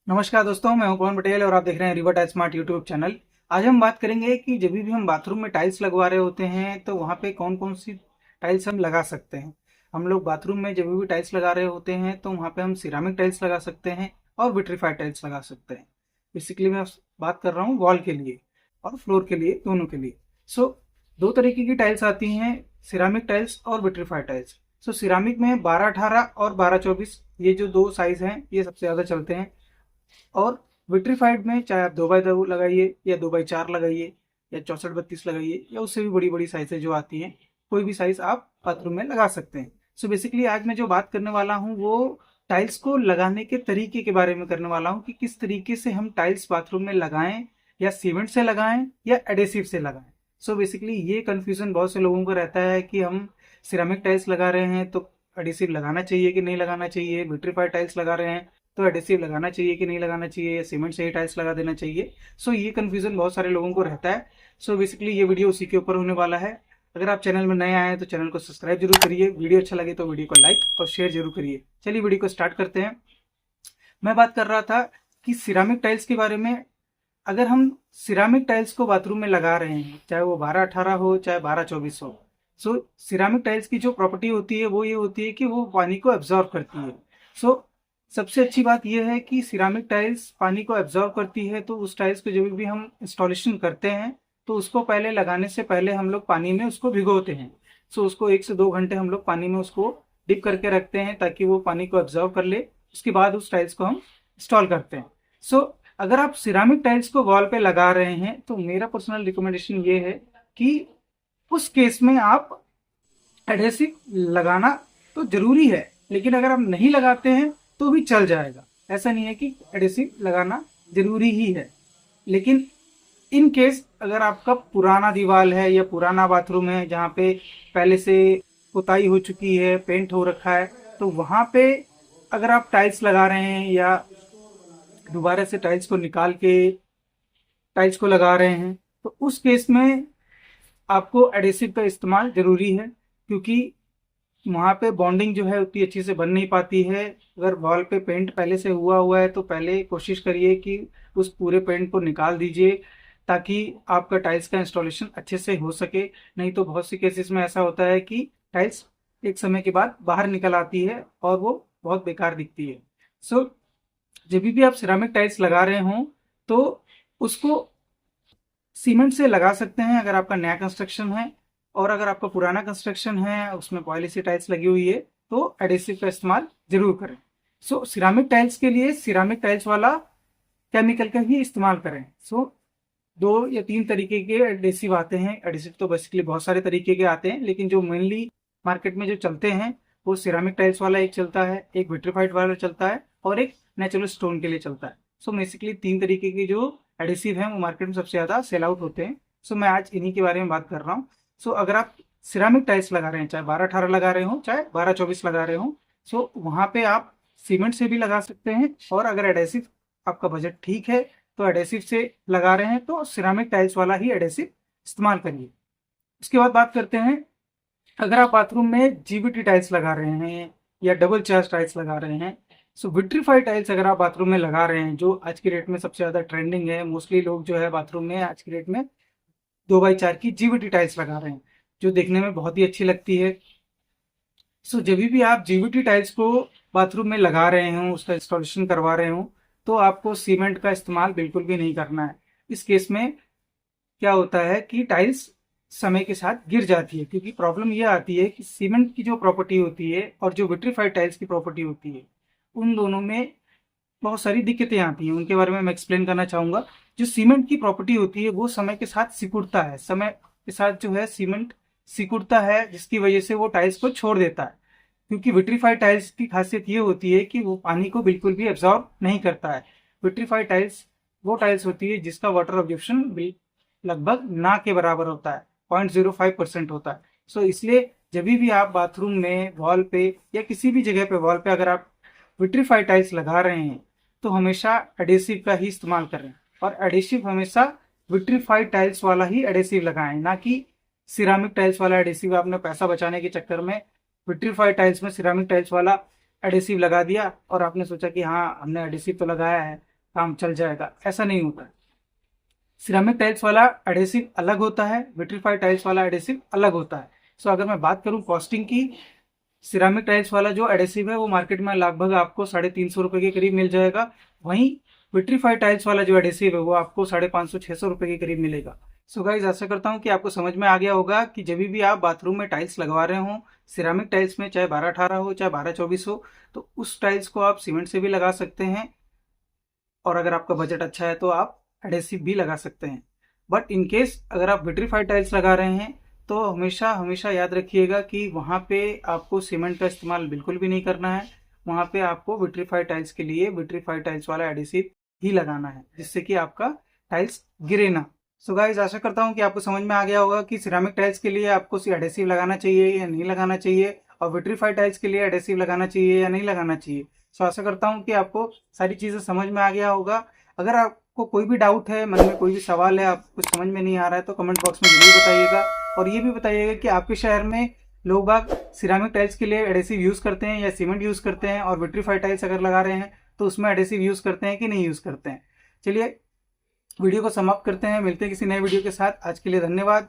नमस्कार दोस्तों, मैं हूं पवन पटेल और आप देख रहे हैं river tiles smart YouTube channel. आज हम बात करेंगे कि जब भी हम बाथरूम में टाइल्स लगवा रहे होते हैं तो वहां पे कौन कौन सी टाइल्स हम लगा सकते हैं। हम लोग बाथरूम में जब भी टाइल्स लगा रहे होते हैं तो वहां पे हम सिरामिक टाइल्स लगा सकते हैं और विट्रीफाइड टाइल्स लगा सकते हैं। बेसिकली मैं बात कर रहा हूँ वॉल के लिए और फ्लोर के लिए, दोनों के लिए। सो दो तरीके की टाइल्स आती हैं, सिरामिक टाइल्स और विट्रीफाइड टाइल्स। सो सिरामिक में 12-18 और 12-24 ये जो दो साइज हैं ये सबसे ज़्यादा चलते हैं। और विट्रीफाइड में चाहे आप 2x2 लगाइए या 2x4 लगाइए या 64-32 लगाइए या उससे भी बड़ी बड़ी साइजें जो आती हैं, कोई भी साइज आप बाथरूम में लगा सकते हैं। सो बेसिकली आज मैं जो बात करने वाला हूँ वो टाइल्स को लगाने के तरीके के बारे में करने वाला हूँ कि किस तरीके से हम टाइल्स बाथरूम में लगाएं, या सीमेंट से लगाएं या एडेसिव से लगाएं। सो बेसिकली ये कंफ्यूजन बहुत से लोगों को रहता है कि हम सिरामिक टाइल्स लगा रहे हैं तो एडेसिव लगाना चाहिए कि नहीं लगाना चाहिए, विट्रीफाइड टाइल्स लगा रहे हैं तो एडेसिव लगाना चाहिए कि नहीं लगाना चाहिए, या सीमेंट से ही टाइल्स लगा देना चाहिए। सो ये कन्फ्यूजन बहुत सारे लोगों को रहता है। सो बेसिकली ये वीडियो उसी के ऊपर होने वाला है। अगर आप चैनल में नए आए हैं तो चैनल को सब्सक्राइब जरूर करिए, वीडियो अच्छा लगे तो वीडियो को लाइक और शेयर जरूर करिए। चलिए वीडियो को स्टार्ट करते हैं। मैं बात कर रहा था कि सिरामिक टाइल्स के बारे में। अगर हम सिरामिक टाइल्स को बाथरूम में लगा रहे हैं, चाहे वो 12-18 हो चाहे 12-24 हो, सो सिरामिक टाइल्स की जो प्रॉपर्टी होती है वो ये होती है कि वो पानी को एब्जॉर्ब करती है। सो सबसे अच्छी बात यह है कि सिरामिक टाइल्स पानी को एब्जॉर्ब करती है, तो उस टाइल्स को जब भी हम इंस्टॉलेशन करते हैं तो उसको पहले लगाने से पहले हम लोग पानी में उसको भिगोते हैं। सो उसको 1 से 2 घंटे हम लोग पानी में उसको डिप करके रखते हैं ताकि वो पानी को एब्जॉर्ब कर ले। उसके बाद उस टाइल्स को हम इंस्टॉल करते हैं। सो अगर आप सिरामिक टाइल्स को वॉल पे लगा रहे हैं तो मेरा पर्सनल रिकमेंडेशन ये है कि उस केस में आप एडहेसिव लगाना तो जरूरी है, लेकिन अगर आप नहीं लगाते हैं तो भी चल जाएगा। ऐसा नहीं है कि एडहेसिव लगाना जरूरी ही है। लेकिन इन केस अगर आपका पुराना दीवार है या पुराना बाथरूम है जहाँ पे पहले से पुताई हो चुकी है, पेंट हो रखा है, तो वहां पे अगर आप टाइल्स लगा रहे हैं या दोबारा से टाइल्स को निकाल के टाइल्स को लगा रहे हैं तो उस केस में आपको एडेसिव का इस्तेमाल जरूरी है, क्योंकि वहाँ पे बॉन्डिंग जो है उतनी अच्छी से बन नहीं पाती है। अगर वॉल पे पेंट पहले से हुआ हुआ है तो पहले कोशिश करिए कि उस पूरे पेंट को निकाल दीजिए ताकि आपका टाइल्स का इंस्टॉलेशन अच्छे से हो सके। नहीं तो बहुत सी केसेस में ऐसा होता है कि टाइल्स एक समय के बाद बाहर निकल आती है और वो बहुत बेकार दिखती है। सो जब भी आप सिरामिक टाइल्स लगा रहे हों तो उसको सीमेंट से लगा सकते हैं अगर आपका नया कंस्ट्रक्शन है, और अगर आपका पुराना कंस्ट्रक्शन है उसमें पॉलिसी टाइल्स लगी हुई है तो एडेसिव का इस्तेमाल जरूर करें। सो सिरामिक टाइल्स के लिए सिरामिक टाइल्स वाला केमिकल का ही इस्तेमाल करें। सो 2 या 3 तरीके के एडेसिव आते हैं। एडेसिव तो बेसिकली बहुत सारे तरीके के आते हैं, लेकिन जो मेनली मार्केट में जो चलते हैं वो सिरामिक टाइल्स वाला एक चलता है, एक विट्रीफाइड वाला चलता है और एक नेचुरल स्टोन के लिए चलता है। सो बेसिकली 3 तरीके के जो एडेसिव हैं वो मार्केट में सबसे ज़्यादा सेल आउट होते हैं। सो मैं आज इन्हीं के बारे में बात कर रहा हूँ। सो अगर आप सिरामिक टाइल्स लगा रहे हैं, चाहे 12-18 लगा रहे हो चाहे 12-24 लगा रहे हो, सो वहाँ पे आप सीमेंट से भी लगा सकते हैं। और अगर एडेसिव आपका बजट ठीक है तो एडेसिव से लगा रहे हैं तो सिरामिक टाइल्स वाला ही एडेसिव इस्तेमाल करिए। उसके बाद बात करते हैं, अगर आप बाथरूम में जीवीटी टाइल्स लगा रहे हैं या डबल चार्ज टाइल्स लगा रहे हैं, सो विट्रीफाइड टाइल्स अगर आप बाथरूम में लगा रहे हैं, जो आज की डेट में सबसे ज़्यादा ट्रेंडिंग है, मोस्टली लोग जो है बाथरूम में आज की डेट में 2x4 की जीवीटी टाइल्स लगा रहे हैं जो देखने में बहुत ही अच्छी लगती है। सो जब भी आप जीवीटी टाइल्स को बाथरूम में लगा रहे हो, उसका इंस्टॉलेशन करवा रहे हो, तो आपको सीमेंट का इस्तेमाल बिल्कुल भी नहीं करना है। इस केस में क्या होता है कि टाइल्स समय के साथ गिर जाती है, क्योंकि प्रॉब्लम ये आती है कि सीमेंट की जो प्रॉपर्टी होती है और जो विट्रीफाइड टाइल्स की प्रॉपर्टी होती है उन दोनों में बहुत सारी दिक्कतें आती हैं। उनके बारे में मैं एक्सप्लेन करना चाहूँगा। जो सीमेंट की प्रॉपर्टी होती है वो समय के साथ सिकुड़ता है, समय के साथ जो है सीमेंट सिकुड़ता है, जिसकी वजह से वो टाइल्स को छोड़ देता है। क्योंकि विट्रीफाइड टाइल्स की खासियत ये होती है कि वो पानी को बिल्कुल भी एब्जॉर्ब नहीं करता है। विट्रीफाइड टाइल्स वो टाइल्स होती है जिसका वाटर ऑब्जॉर्प्शन लगभग ना के बराबर होता है, 0.05% होता है। सो इसलिए जब भी आप बाथरूम में वॉल पे या किसी भी जगह पे वॉल पे अगर आप विट्रीफाइड टाइल्स लगा रहे हैं तो हमेशा एडेसिव का ही इस्तेमाल करें, और एडेसिव हमेशा विट्रीफाइड टाइल्स वाला ही एडेसिव लगाएं, ना कि सिरामिक टाइल्स वाला एडेसिव। आपने पैसा बचाने के चक्कर में विट्रीफाइड टाइल्स में सिरामिक टाइल्स वाला एडेसिव लगा दिया और आपने सोचा कि हाँ हमने एडेसिव तो लगाया है, काम चल जाएगा, ऐसा नहीं होता है। सिरामिक टाइल्स वाला एडेसिव अलग होता है, विट्रीफाइड टाइल्स वाला एडेसिव अलग होता है। सो अगर मैं बात करूं कॉस्टिंग की, सिरामिक टाइल्स वाला जो एडेसिव है वो मार्केट में लगभग आपको 350 रुपये के करीब मिल जाएगा। वहीं विट्रीफाइड टाइल्स वाला जो एडेसिव है वो आपको 550-600 रुपये के करीब मिलेगा। सो गाइज, आशा करता हूँ कि आपको समझ में आ गया होगा कि जब भी आप बाथरूम में टाइल्स लगवा रहे हो, सिरामिक टाइल्स में, चाहे 12-18 हो चाहे 12-24 हो, तो उस टाइल्स को आप सीमेंट से भी लगा सकते हैं, और अगर आपका बजट अच्छा है तो आप एडेसिव भी लगा सकते हैं। बट इन केस अगर आप विट्रीफाइड टाइल्स लगा रहे हैं तो हमेशा हमेशा याद रखिएगा कि वहाँ पे आपको सीमेंट का इस्तेमाल बिल्कुल भी नहीं करना है। वहाँ पे आपको विट्रीफाइड टाइल्स के लिए विट्रीफाइड टाइल्स वाला एडेसिव ही लगाना है, जिससे कि आपका टाइल्स गिरे ना। सो गाइज, आशा करता हूँ कि आपको समझ में आ गया होगा कि सिरामिक टाइल्स के लिए आपको एडेसिव लगाना चाहिए या नहीं लगाना चाहिए, और विट्रीफाइड टाइल्स के लिए एडेसिव लगाना चाहिए या नहीं लगाना चाहिए। सो आशा करता हूँ कि आपको सारी चीज़ें समझ में आ गया होगा। अगर आपको कोई भी डाउट है, मन में कोई भी सवाल है, आपको कुछ समझ में नहीं आ रहा है, तो कमेंट बॉक्स में जरूर बताइएगा। और ये भी बताइएगा कि आपके शहर में लोग बाग सिरामिक टाइल्स के लिए एडेसिव यूज़ करते हैं या सीमेंट यूज़ करते हैं, और विट्रीफाइड टाइल्स अगर लगा रहे हैं तो उसमें एडेसिव यूज़ करते हैं कि नहीं यूज़ करते हैं। चलिए वीडियो को समाप्त करते हैं, मिलते हैं किसी नए वीडियो के साथ। आज के लिए धन्यवाद।